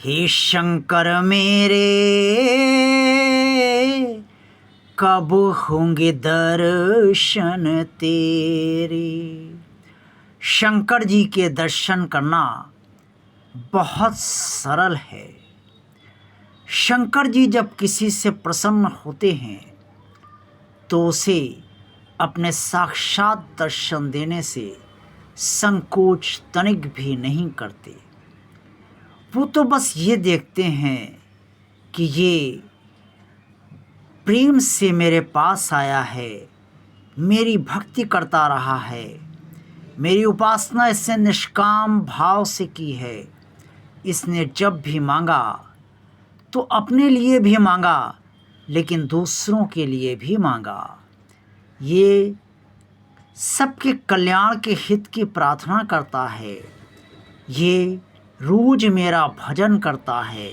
हे शंकर मेरे कब होंगे दर्शन तेरे। शंकर जी के दर्शन करना बहुत सरल है। शंकर जी जब किसी से प्रसन्न होते हैं तो उसे अपने साक्षात दर्शन देने से संकोच तनिक भी नहीं करते। वो तो बस ये देखते हैं कि ये प्रेम से मेरे पास आया है, मेरी भक्ति करता रहा है, मेरी उपासना इसने निष्काम भाव से की है। इसने जब भी मांगा तो अपने लिए भी मांगा, लेकिन दूसरों के लिए भी मांगा। ये सबके कल्याण के हित की प्रार्थना करता है। ये रोज मेरा भजन करता है,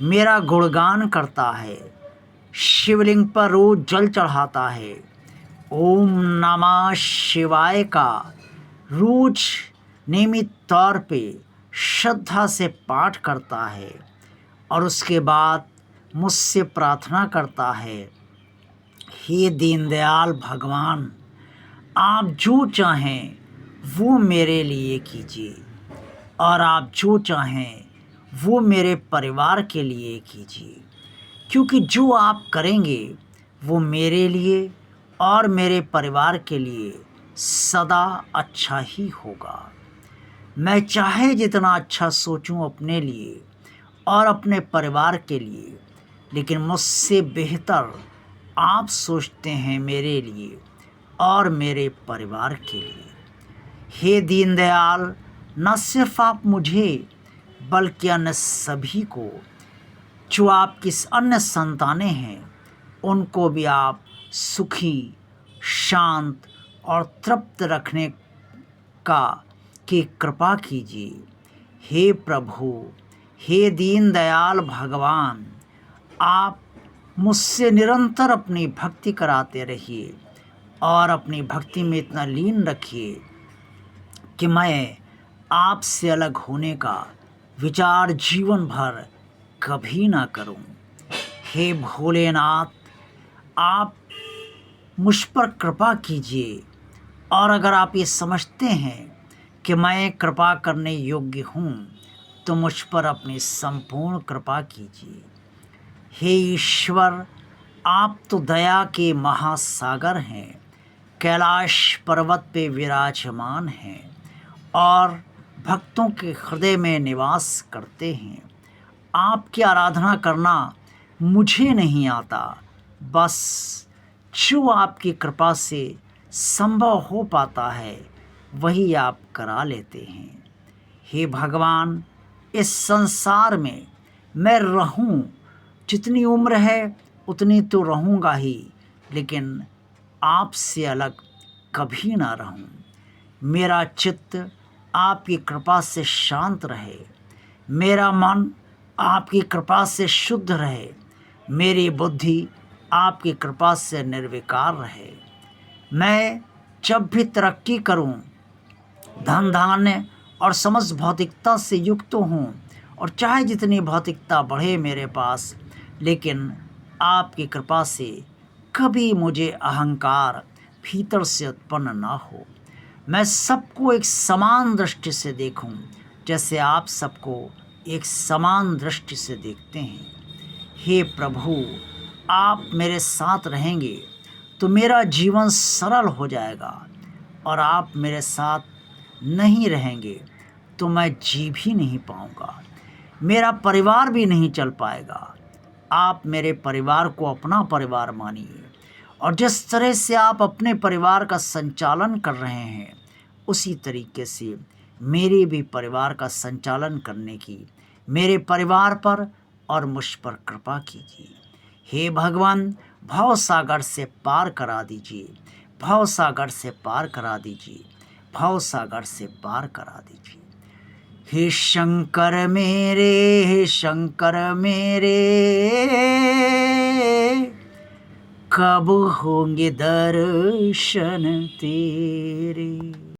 मेरा गुणगान करता है, शिवलिंग पर रोज जल चढ़ाता है, ओम नमः शिवाय का रोज नियमित तौर पे श्रद्धा से पाठ करता है और उसके बाद मुझसे प्रार्थना करता है, हे दीनदयाल भगवान, आप जो चाहें वो मेरे लिए कीजिए और आप जो चाहें वो मेरे परिवार के लिए कीजिए, क्योंकि जो आप करेंगे वो मेरे लिए और मेरे परिवार के लिए सदा अच्छा ही होगा। मैं चाहे जितना अच्छा सोचूं अपने लिए और अपने परिवार के लिए, लेकिन मुझसे बेहतर आप सोचते हैं मेरे लिए और मेरे परिवार के लिए। हे दीनदयाल, न सिर्फ आप मुझे बल्कि अन्य सभी को, जो आपकी अन्य संतानें हैं, उनको भी आप सुखी, शांत और तृप्त रखने की कृपा कीजिए। हे प्रभु, हे दीनदयाल भगवान, आप मुझसे निरंतर अपनी भक्ति कराते रहिए और अपनी भक्ति में इतना लीन रखिए कि मैं आपसे अलग होने का विचार जीवन भर कभी ना करूं। हे भोलेनाथ, आप मुझ पर कृपा कीजिए और अगर आप ये समझते हैं कि मैं कृपा करने योग्य हूँ तो मुझ पर अपनी संपूर्ण कृपा कीजिए। हे ईश्वर, आप तो दया के महासागर हैं, कैलाश पर्वत पे विराजमान हैं और भक्तों के हृदय में निवास करते हैं। आपकी आराधना करना मुझे नहीं आता, बस जो आपकी कृपा से संभव हो पाता है वही आप करा लेते हैं। हे भगवान, इस संसार में मैं रहूं, जितनी उम्र है उतनी तो रहूँगा ही, लेकिन आपसे अलग कभी ना रहूं। मेरा चित्त आपकी कृपा से शांत रहे, मेरा मन आपकी कृपा से शुद्ध रहे, मेरी बुद्धि आपकी कृपा से निर्विकार रहे। मैं जब भी तरक्की करूं, धन धान्य और समस्त भौतिकता से युक्त हूँ, और चाहे जितनी भौतिकता बढ़े मेरे पास, लेकिन आपकी कृपा से कभी मुझे अहंकार भीतर से उत्पन्न ना हो। मैं सबको एक समान दृष्टि से देखूं, जैसे आप सबको एक समान दृष्टि से देखते हैं। हे प्रभु, आप मेरे साथ रहेंगे तो मेरा जीवन सरल हो जाएगा, और आप मेरे साथ नहीं रहेंगे तो मैं जी भी नहीं पाऊंगा, मेरा परिवार भी नहीं चल पाएगा। आप मेरे परिवार को अपना परिवार मानिए, और जिस तरह से आप अपने परिवार का संचालन कर रहे हैं उसी तरीके से मेरे भी परिवार का संचालन करने की मेरे परिवार पर और मुझ पर कृपा कीजिए। हे भगवान, भव सागर से पार करा दीजिए, भव सागर से पार करा दीजिए, भव सागर से पार करा दीजिए। हे शंकर मेरे, हे शंकर मेरे, कब होंगे दर्शन तेरे।